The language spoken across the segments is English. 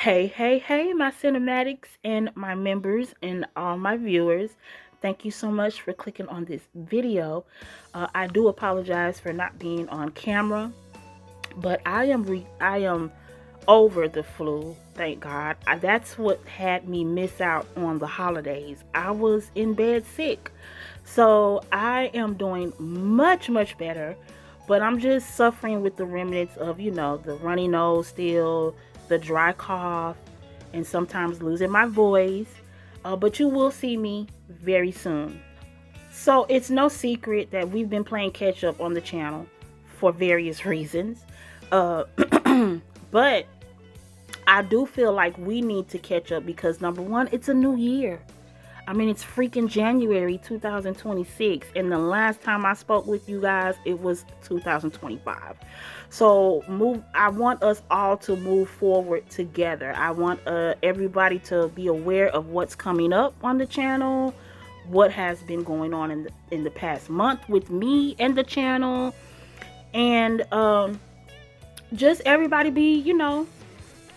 Hey, my cinematics and my members and all my viewers. Thank you so much for clicking on this video. I do apologize for not being on camera, but I am over the flu, thank God. That's what had me miss out on the holidays. I was in bed sick. So I am doing much better, but I'm just suffering with the remnants of, the runny nose still, the dry cough, and sometimes losing my voice. But you will see me very soon. So it's no secret that we've been playing catch up on the channel for various reasons. Uh, but I do feel like we need to catch up because number one, it's a new year. I mean, it's freaking January 2026, and the last time I spoke with you guys, it was 2025. So I want us all to move forward together. I want everybody to be aware of what's coming up on the channel, what has been going on in the past month with me and the channel, and just everybody be,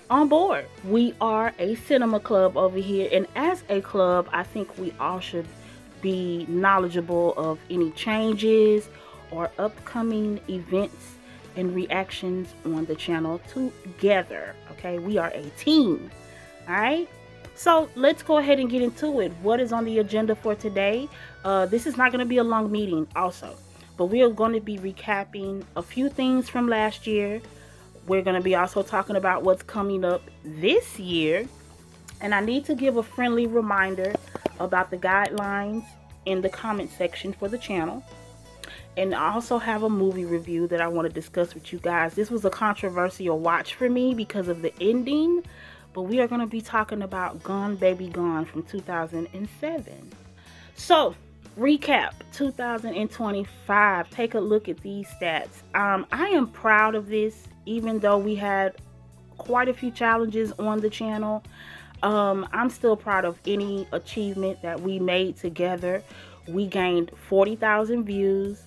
on board. We are a cinema club over here, and as a club, I think we all should be knowledgeable of any changes or upcoming events and reactions on the channel together. Okay, we are a team. All right, so let's go ahead and get into it. What is on the agenda for today? This is not going to be a long meeting also, but we are going to be recapping a few things from last year. We're going to be also talking about what's coming up this year. And I need to give a friendly reminder about the guidelines in the comment section for the channel. And I also have a movie review that I want to discuss with you guys. This was a controversial watch for me because of the ending. But we are going to be talking about Gone Baby Gone from 2007. So, recap 2025. Take a look at these stats. I am proud of this, even though we had quite a few challenges on the channel. I'm still proud of any achievement that we made together. We gained 40,000 views.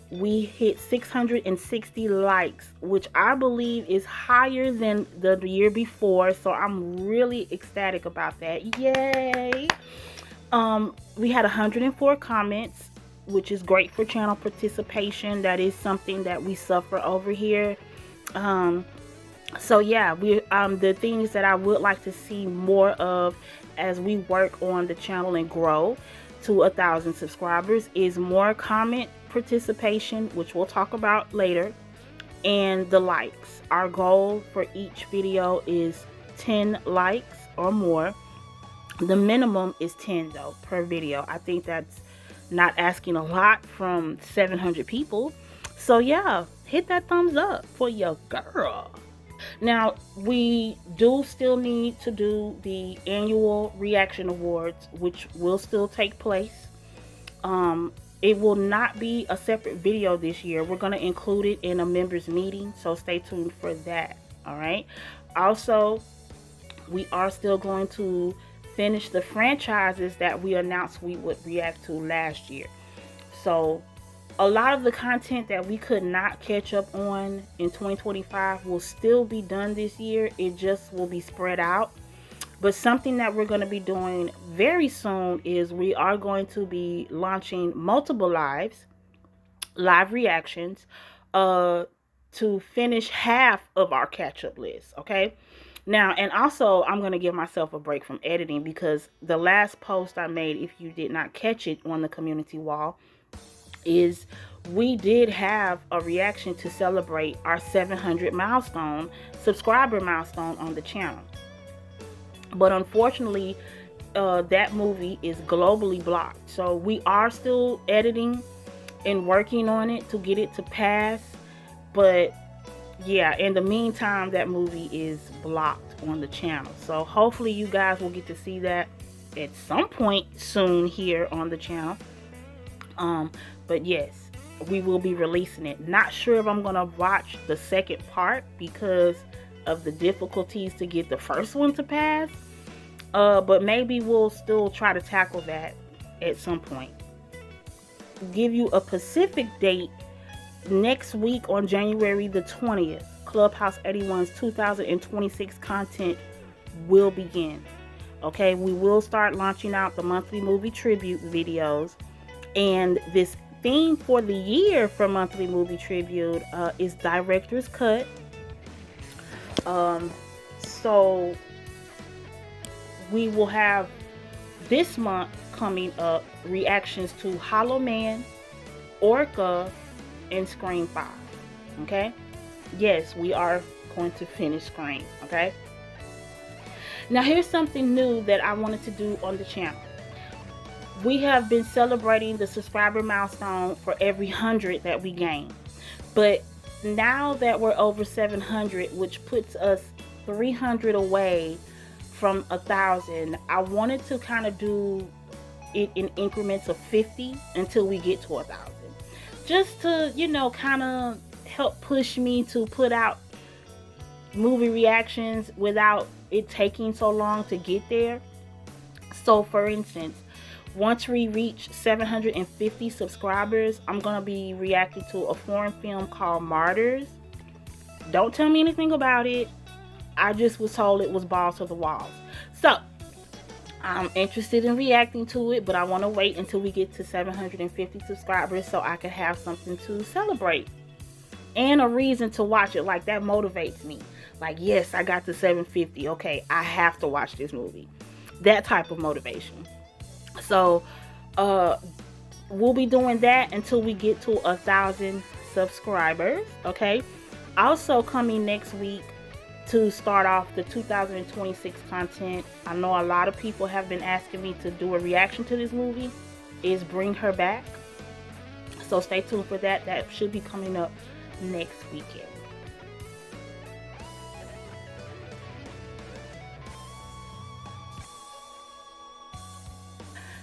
We hit 660 likes, which I believe is higher than the year before. So I'm really ecstatic about that. Yay! We had 104 comments, which is great for channel participation. That is something that we suffer over here. So yeah, the things that I would like to see more of as we work on the channel and grow to 1,000 subscribers is more comment participation, which we'll talk about later, and the likes. Our goal for each video is 10 likes or more. The minimum is 10 though per video. I think that's not asking a lot from 700 people. So yeah, hit that thumbs up for your girl. Now, we do still need to do the annual reaction awards, which will still take place. It will not be a separate video this year. We're going to include it in a members meeting, so stay tuned for that. All right. Also, we are still going to finish the franchises that we announced we would react to last year. So a lot of the content that we could not catch up on in 2025 will still be done this year. It just will be spread out. But something that we're going to be doing very soon is we are going to be launching multiple live reactions to finish half of our catch-up list. Okay. Now, and also, I'm going to give myself a break from editing because the last post I made, if you did not catch it on the community wall, is we did have a reaction to celebrate our 700 subscriber milestone on the channel. But unfortunately, that movie is globally blocked. So we are still editing and working on it to get it to pass. But yeah, in the meantime, that movie is blocked on the channel. So hopefully you guys will get to see that at some point soon here on the channel. But yes, we will be releasing it. Not sure if I'm gonna watch the second part because of the difficulties to get the first one to pass. But maybe we'll still try to tackle that at some point. Give you a specific date. Next week on January the 20th, Clubhouse 81's 2026 content will begin. Okay, we will start launching out the monthly movie tribute videos, and this theme for the year for monthly movie tribute is director's cut. So we will have this month coming up reactions to Hollow Man, Orca, and Scream 5. Okay, yes, we are going to finish Scream. Okay, now here's something new that I wanted to do on the channel. We have been celebrating the subscriber milestone for every 100 that we gain, but now that we're over 700, which puts us 300 away from 1,000, I wanted to kind of do it in increments of 50 until we get to 1,000, just to, you know, kind of help push me to put out movie reactions without it taking so long to get there. So for instance, once we reach 750 subscribers, I'm gonna be reacting to a foreign film called Martyrs. Don't tell me anything about it. I just was told it was balls to the walls. So I'm interested in reacting to it, but I want to wait until we get to 750 subscribers so I can have something to celebrate and a reason to watch it. Like, that motivates me. Like, yes, I got to 750. Okay, I have to watch this movie. That type of motivation. So we'll be doing that until we get to 1,000 subscribers. Okay, also coming next week to start off the 2026 content, I know a lot of people have been asking me to do a reaction to this movie, is Bring Her Back. So stay tuned for that. That should be coming up next weekend.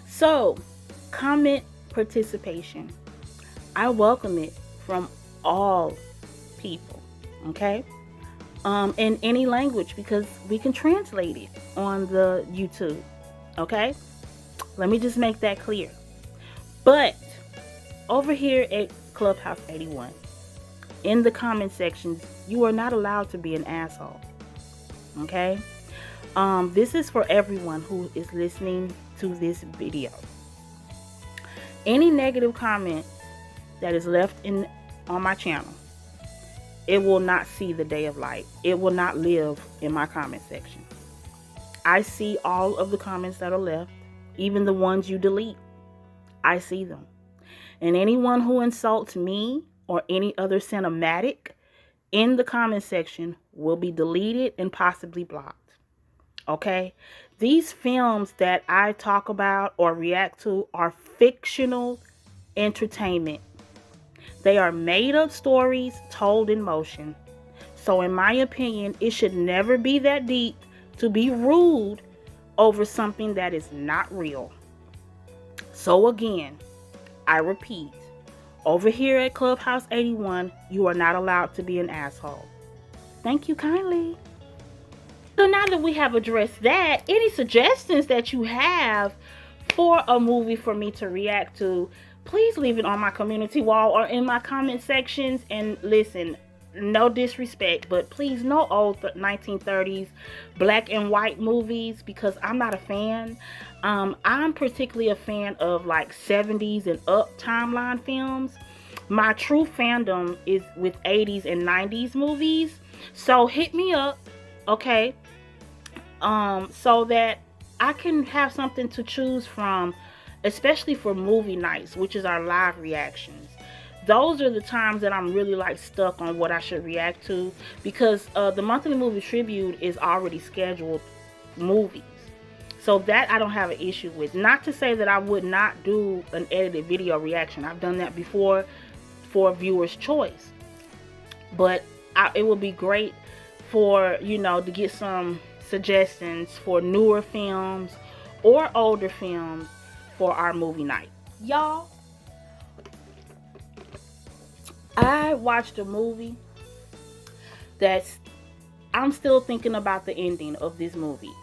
So, comment participation. I welcome it from all people, okay? In any language, because we can translate it on the YouTube, okay? Let me just make that clear. But over here at Clubhouse 81, in the comment sections, you are not allowed to be an asshole, okay? This is for everyone who is listening to this video. Any negative comment that is left on my channel, it will not see the day of light. It will not live in my comment section. I see all of the comments that are left, even the ones you delete. I see them. And anyone who insults me or any other cinematic in the comment section will be deleted and possibly blocked. Okay? These films that I talk about or react to are fictional entertainment. They are made up stories told in motion. So in my opinion, it should never be that deep to be rude over something that is not real. So again, I repeat, over here at Clubhouse 81, you are not allowed to be an asshole. Thank you kindly. So now that we have addressed that, any suggestions that you have for a movie for me to react to, please leave it on my community wall or in my comment sections. And listen, no disrespect, but please no old 1930s black and white movies, because I'm not a fan. I'm particularly a fan of like 70s and up timeline films. My true fandom is with 80s and 90s movies. So hit me up, okay? So that I can have something to choose from, especially for movie nights, which is our live reactions. Those are the times that I'm really like stuck on what I should react to, because the monthly movie tribute is already scheduled movies. So that I don't have an issue with. Not to say that I would not do an edited video reaction. I've done that before for viewers' choice. But it would be great for, you know, to get some suggestions for newer films or older films for our movie night. Y'all, I watched a movie that's, I'm still thinking about the ending of this movie.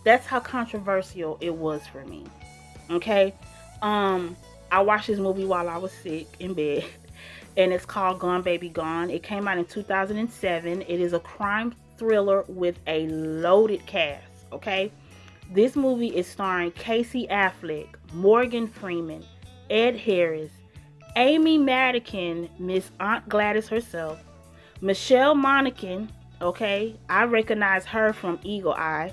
That's how controversial it was for me. Okay? I watched this movie while I was sick in bed, and it's called Gone Baby Gone. It came out in 2007. It is a crime thriller with a loaded cast, okay? This movie is starring Casey Affleck, Morgan Freeman, Ed Harris, Amy Madigan, Miss Aunt Gladys herself, Michelle Monaghan, okay? I recognize her from Eagle Eye.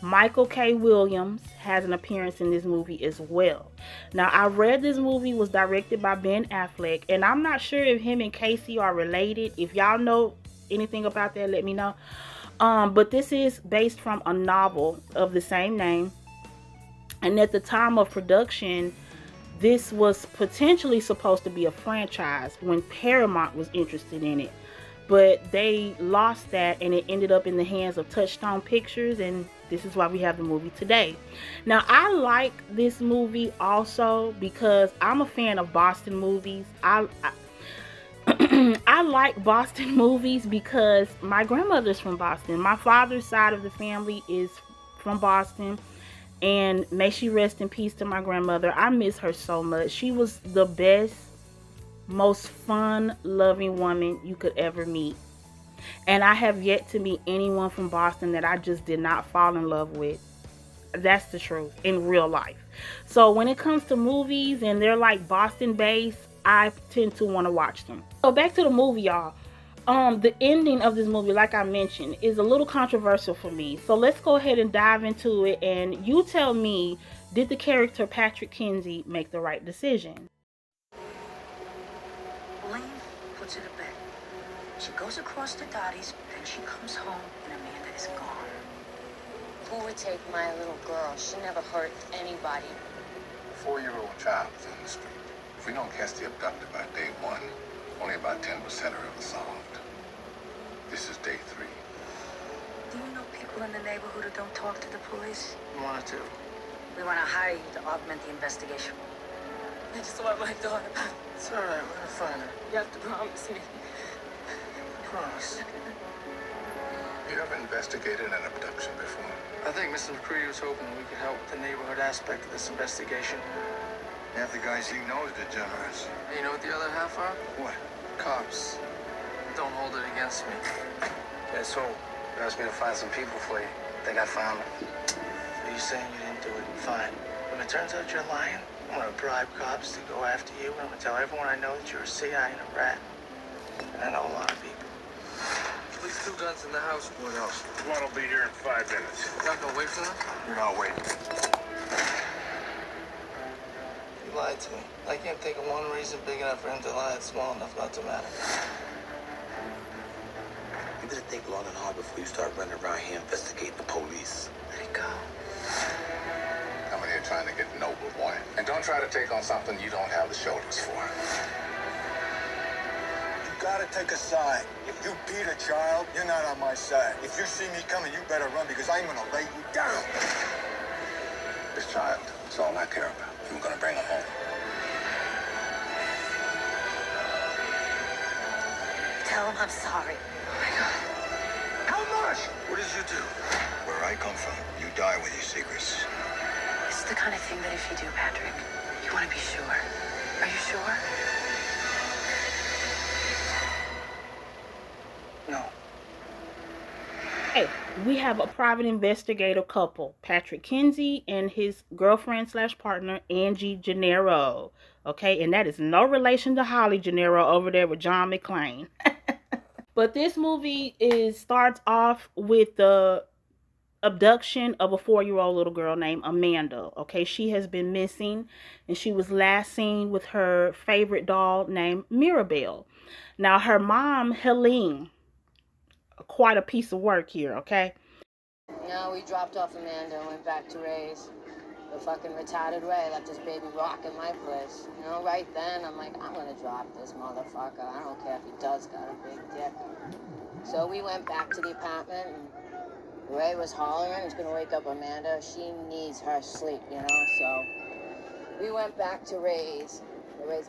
Michael K. Williams has an appearance in this movie as well. Now, I read this movie was directed by Ben Affleck, and I'm not sure if him and Casey are related. If y'all know anything about that, let me know. But this is based from a novel of the same name. And at the time of production, this was potentially supposed to be a franchise when Paramount was interested in it. But they lost that, and it ended up in the hands of Touchstone Pictures, and this is why we have the movie today. Now, I like this movie also because I'm a fan of Boston movies. I like Boston movies because my grandmother's from Boston. My father's side of the family is from Boston, and may she rest in peace to my grandmother. I miss her so much. She was the best, most fun loving woman you could ever meet, and I have yet to meet anyone from Boston that I just did not fall in love with. That's the truth in real life. So when it comes to movies and they're like Boston based, I tend to want to watch them. So back to the movie, y'all. The ending of this movie, like I mentioned, is a little controversial for me, so let's go ahead and dive into it, and you tell me, did the character Patrick Kinsey make the right decision? To the bed. She goes across to Dottie's, then she comes home and Amanda is gone. Who would take my little girl? She never hurt anybody. A 4-year-old child is in the street. If we don't catch the abductor by day 1, only about 10% are ever solved. This is day 3. Do you know people in the neighborhood who don't talk to the police? Want to? We want to hire you to augment the investigation. I just want my daughter. It's all right. We're gonna find her. You have to promise me. Promise. You ever investigated an abduction before? I think Mr. McCready was hoping we could help with the neighborhood aspect of this investigation. Half the guys he knows degenerates. Hey, you know what the other half are? What? Cops. Don't hold it against me. Yeah, so you asked me to find some people for you. Think I found them? Are you saying you didn't do it? Fine. When it turns out you're lying, I'm gonna bribe cops to go after you, and I'm gonna tell everyone I know that you're a CI and a rat. And I know a lot of people. At least 2 guns in the house. What else? One will be here in 5 minutes. You're not gonna wait for them? You're not waiting. You lied to me. I can't think of one reason big enough for him to lie that's small enough not to matter. You better think long and hard before you start running around here investigating the police. Let it go. How many are trying to get noble, boy? And don't try to take on something you don't have the shoulders for. You gotta take a side. If you beat a child, you're not on my side. If you see me coming, you better run because I'm gonna lay you down. This child is all I care about. We're gonna bring him home. Tell him I'm sorry. Oh my God. How much? What did you do? Where I come from, you die with your secrets. This is the kind of thing that if you do, Patrick, you want to be sure. Are you sure? No. Hey, we have a private investigator couple, Patrick Kinsey and his girlfriend slash partner, Angie Gennaro. Okay, and that is no relation to Holly Gennaro over there with John McClane. But this movie starts off with the abduction of a 4-year-old little girl named Amanda. Okay, she has been missing, and she was last seen with her favorite doll named Mirabelle. Now, her mom, Helene, quite a piece of work here, okay? No, we dropped off Amanda and went back to Ray's. The fucking retarded Ray left his baby rock in my place. You know, right then, I'm like, I'm gonna drop this motherfucker. I don't care if he does got a big dick. So we went back to the apartment, and Ray was hollering, he's gonna wake up Amanda. She needs her sleep, you know, so we went back to Ray's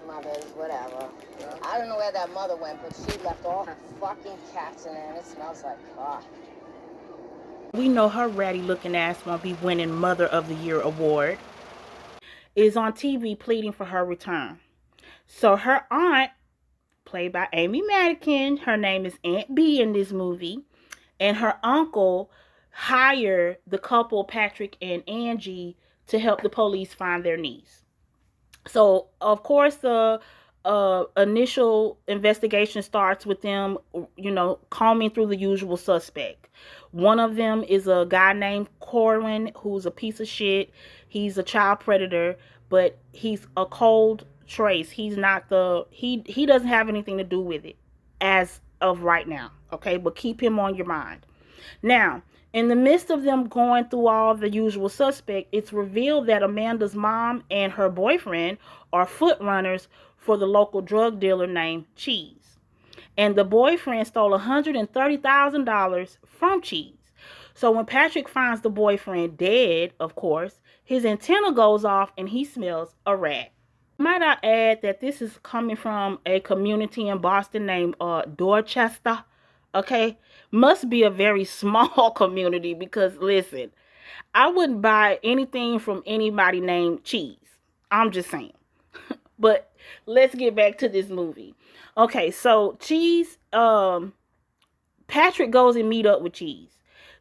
mother's, whatever. I don't know where that mother went, but she left all her fucking cats in there, and it smells like cock. We know her ratty looking ass won't be winning Mother of the Year award. Is on TV pleading for her return. So her aunt, played by Amy Madigan, her name is Aunt B in this movie. and her uncle hire the couple, Patrick and Angie, to help the police find their niece. So, of course, the initial investigation starts with them, combing through the usual suspect. One of them is a guy named Corwin, who's a piece of shit. He's a child predator, but he's a cold trace. He's not he doesn't have anything to do with it as of right now, okay? But keep him on your mind. Now, in the midst of them going through all the usual suspect, it's revealed that Amanda's mom and her boyfriend are foot runners for the local drug dealer named Cheese. And the boyfriend stole $130,000 from Cheese. So when Patrick finds the boyfriend dead, of course, his antenna goes off and he smells a rat. Might I add that this is coming from a community in Boston named Dorchester. Okay, must be a very small community, because listen, I wouldn't buy anything from anybody named Cheese. I'm just saying. But let's get back to this movie. Okay, so Cheese, Patrick goes and meet up with Cheese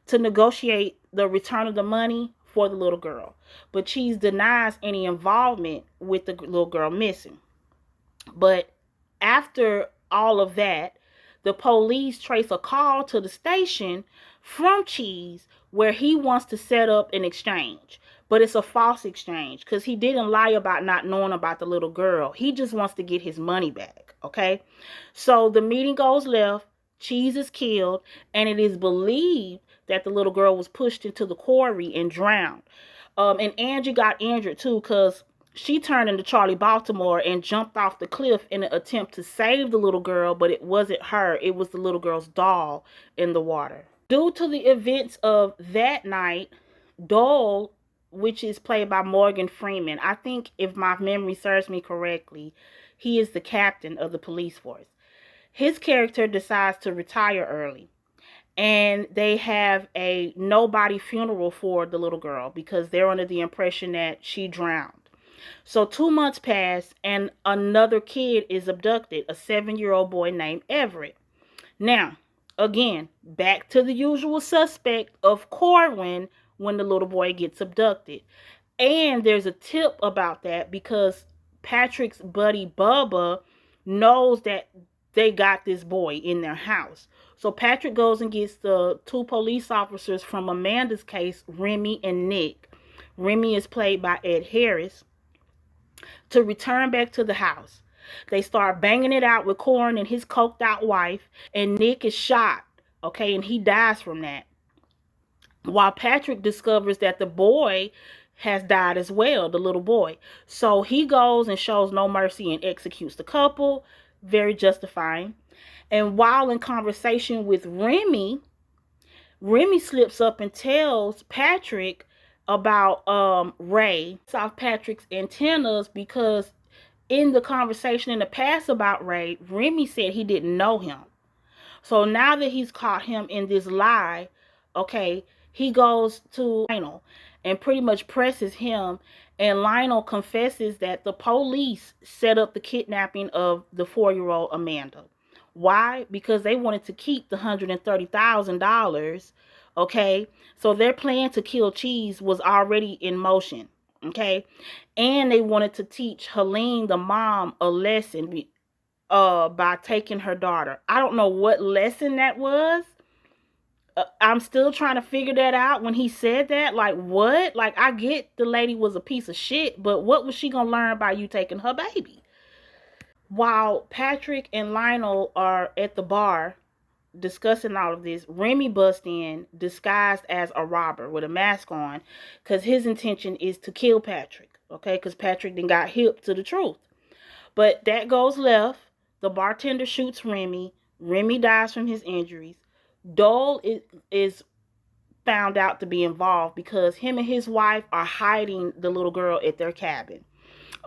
to negotiate the return of the money for the little girl. But Cheese denies any involvement with the little girl missing. But after all of that, the police trace a call to the station from Cheese where he wants to set up an exchange. But it's a false exchange because he didn't lie about not knowing about the little girl. He just wants to get his money back, okay? So the meeting goes left, Cheese is killed, and it is believed that the little girl was pushed into the quarry and drowned. And Angie got injured too, because she turned into Charlie Baltimore and jumped off the cliff in an attempt to save the little girl, but it wasn't her. It was the little girl's doll in the water. Due to the events of that night, Doyle, which is played by Morgan Freeman, I think if my memory serves me correctly, he is the captain of the police force. His character decides to retire early. And they have a nobody funeral for the little girl because they're under the impression that she drowned. So 2 months pass and another kid is abducted, a 7-year-old boy named Everett. Now, again, back to the usual suspect of Corwin when the little boy gets abducted. And there's a tip about that because Patrick's buddy Bubba knows that they got this boy in their house. So Patrick goes and gets the 2 police officers from Amanda's case, Remy and Nick. Remy is played by Ed Harris, to return back to the house. They start banging it out with Corn and his coked out wife, and Nick is shot, okay, and he dies from that. While Patrick discovers that the boy has died as well, the little boy. So he goes and shows no mercy and executes the couple, very justifying. And while in conversation with Remy, Remy slips up and tells Patrick about Ray, off Patrick's antennas, because in the conversation in the past about Ray, Remy said he didn't know him. So now that he's caught him in this lie, okay, he goes to Lionel and pretty much presses him, and Lionel confesses that the police set up the kidnapping of the 4-year-old Amanda. Why? Because they wanted to keep the $130,000, okay? So their plan to kill Cheese was already in motion, okay? And they wanted to teach Helene, the mom, a lesson by taking her daughter. I don't know what lesson that was. I'm still trying to figure that out when he said that. Like, what? Like, I get the lady was a piece of shit, but what was she going to learn by you taking her baby? While Patrick and Lionel are at the bar discussing all of this, Remy busts in disguised as a robber with a mask on because his intention is to kill Patrick, okay? Because Patrick then got hip to the truth. But that goes left. The bartender shoots Remy. Remy dies from his injuries. Doyle is found out to be involved because him and his wife are hiding the little girl at their cabin.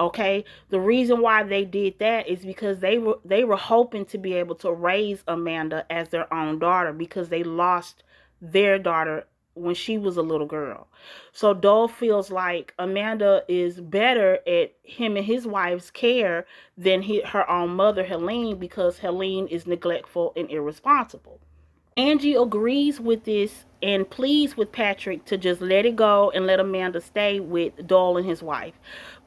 Okay, the reason why they did that is because they were hoping to be able to raise Amanda as their own daughter because they lost their daughter when she was a little girl. So Doyle feels like Amanda is better at him and his wife's care than her own mother, Helene, because Helene is neglectful and irresponsible. Angie agrees with this and pleads with Patrick to just let it go and let Amanda stay with Doyle and his wife.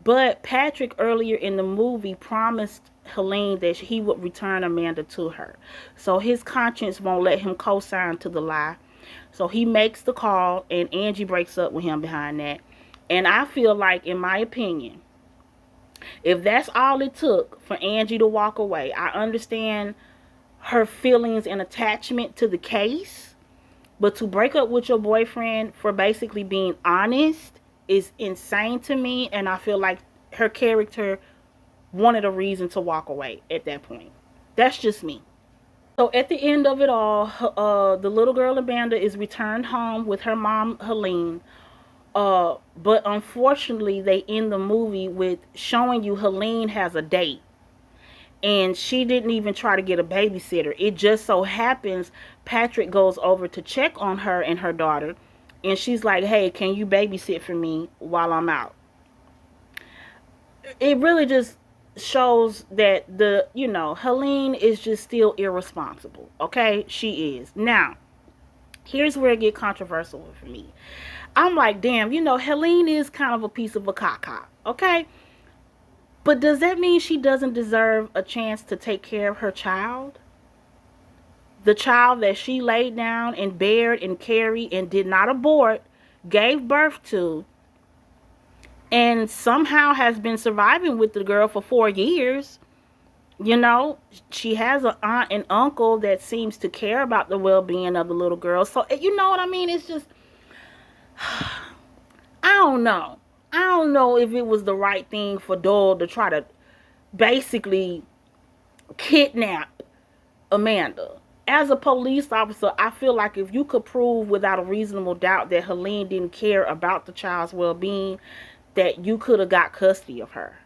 But Patrick earlier in the movie promised Helene that he would return Amanda to her. So his conscience won't let him co-sign to the lie. So he makes the call and Angie breaks up with him behind that. And I feel like, in my opinion, if that's all it took for Angie to walk away, I understand her feelings and attachment to the case, but to break up with your boyfriend for basically being honest is insane to me, and I feel like her character wanted a reason to walk away at that point. That's just me. So at the end of it all, the little girl Amanda is returned home with her mom Helene. But unfortunately, they end the movie with showing you Helene has a date. And she didn't even try to get a babysitter. It just so happens Patrick goes over to check on her and her daughter. And she's like, hey, can you babysit for me while I'm out? It really just shows that Helene is just still irresponsible. Okay? She is. Now, here's where it gets controversial for me. I'm like, damn, Helene is kind of a piece of a caca. Okay? But does that mean she doesn't deserve a chance to take care of her child? The child that she laid down and bared and carried and did not abort, gave birth to, and somehow has been surviving with the girl for 4 years. She has an aunt and uncle that seems to care about the well-being of the little girl. So, you know what I mean? It's just, I don't know. I don't know if it was the right thing for Doyle to try to basically kidnap Amanda. As a police officer, I feel like if you could prove without a reasonable doubt that Helene didn't care about the child's well-being, that you could have got custody of her.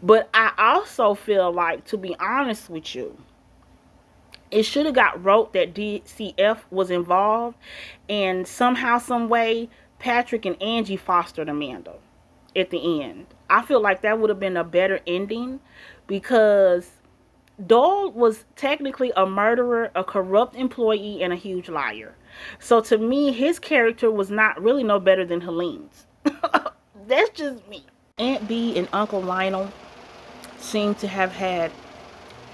But I also feel like, to be honest with you, it should have got wrote that DCF was involved, and somehow, some way, Patrick and Angie fostered Amanda at the end. I feel like that would have been a better ending, because Doyle was technically a murderer, a corrupt employee, and a huge liar. So to me, his character was not really no better than Helene's. That's just me. Aunt Bee and Uncle Lionel seem to have had,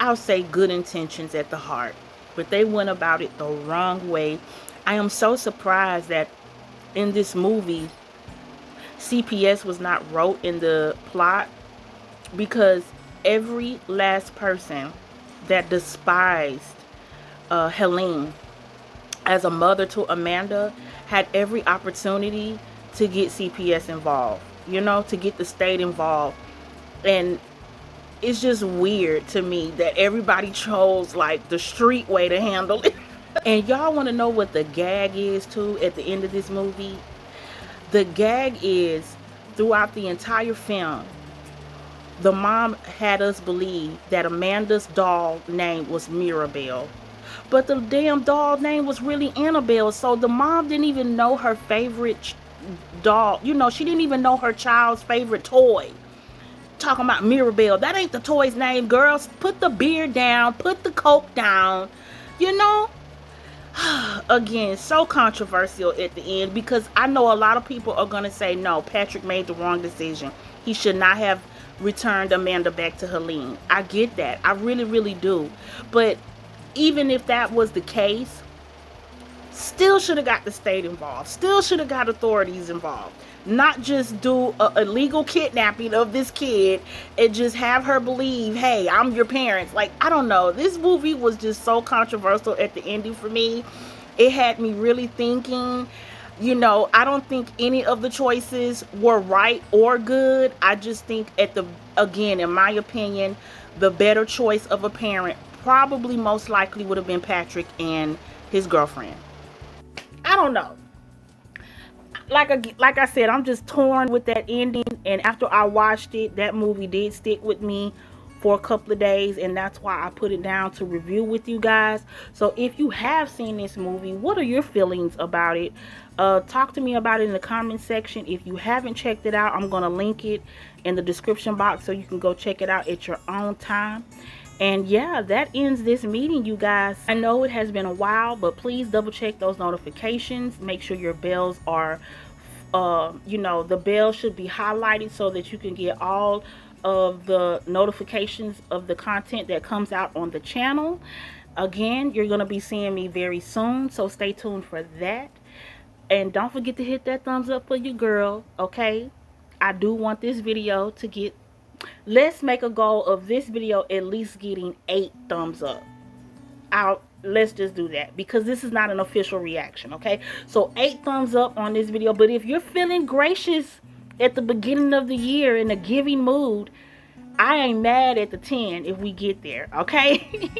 I'll say, good intentions at the heart, but they went about it the wrong way. I am so surprised that in this movie, CPS was not wrote in the plot, because every last person that despised Helene as a mother to Amanda had every opportunity to get CPS involved, to get the state involved. And it's just weird to me that everybody chose like the street way to handle it. And y'all want to know what the gag is too at the end of this movie? The gag is, throughout the entire film, the mom had us believe that Amanda's doll name was Mirabelle. But the damn doll name was really Annabelle. So the mom didn't even know her favorite doll. She didn't even know her child's favorite toy. Talking about Mirabelle. That ain't the toy's name, girls. Put the beer down. Put the Coke down. Again, so controversial at the end, because I know a lot of people are going to say, no, Patrick made the wrong decision. He should not have returned Amanda back to Helene. I get that. I really, really do. But even if that was the case, still should have got the state involved. Still should have got authorities involved. Not just do a illegal kidnapping of this kid and just have her believe, hey, I'm your parents. Like, I don't know. This movie was just so controversial at the ending for me. It had me really thinking. I don't think any of the choices were right or good. I just think again, in my opinion, the better choice of a parent probably most likely would have been Patrick and his girlfriend. I don't know. Like I said, I'm just torn with that ending. And after I watched it, that movie did stick with me for a couple of days, and that's why I put it down to review with you guys. So if you have seen this movie, what are your feelings about it? Talk to me about it in the comment section. If you haven't checked it out, I'm going to link it in the description box so you can go check it out at your own time. And yeah, that ends this meeting, you guys. I know it has been a while, but please double check those notifications. Make sure your bells are, you know, the bell should be highlighted so that you can get all of the notifications of the content that comes out on the channel. Again, you're going to be seeing me very soon, so stay tuned for that. And don't forget to hit that thumbs up for your girl, okay? I do want this video to get, let's make a goal of this video at least getting 8 thumbs up. Let's just do that, because this is not an official reaction, okay? So 8 thumbs up on this video. But if you're feeling gracious at the beginning of the year in a giving mood, I ain't mad at the 10 if we get there, okay?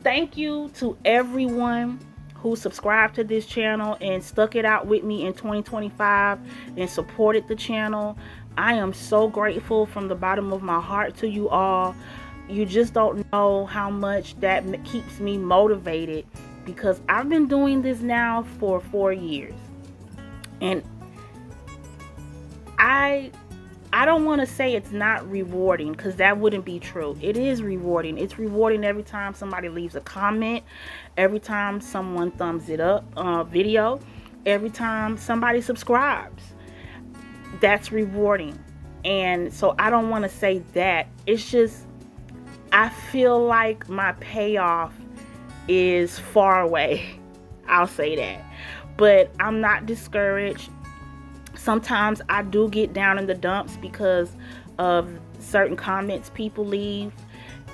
Thank you to everyone who subscribed to this channel and stuck it out with me in 2025 and supported the channel. I am so grateful from the bottom of my heart to you all. You just don't know how much that keeps me motivated, because I've been doing this now for 4 years. And I don't want to say it's not rewarding, because that wouldn't be true. It is rewarding. It's rewarding every time somebody leaves a comment, every time someone thumbs it up, video, every time somebody subscribes. That's rewarding. And so I don't want to say that. It's just, I feel like my payoff is far away. I'll say that. But I'm not discouraged. Sometimes I do get down in the dumps because of certain comments people leave.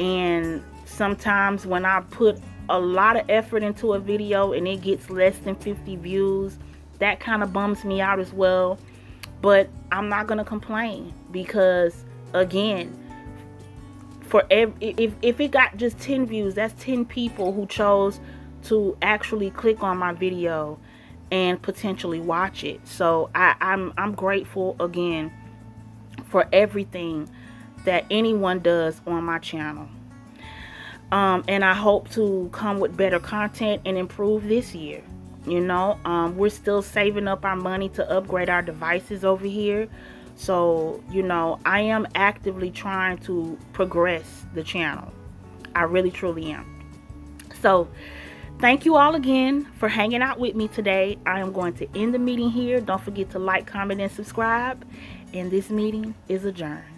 And sometimes when I put a lot of effort into a video and it gets less than 50 views, that kind of bums me out as well. But I'm not going to complain, because again, if it got just 10 views, that's 10 people who chose to actually click on my video and potentially watch it. So I'm grateful again for everything that anyone does on my channel. And I hope to come with better content and improve this year. You know, we're still saving up our money to upgrade our devices over here. So, you know, I am actively trying to progress the channel. I really, truly am. So, thank you all again for hanging out with me today. I am going to end the meeting here. Don't forget to like, comment, and subscribe. And this meeting is adjourned.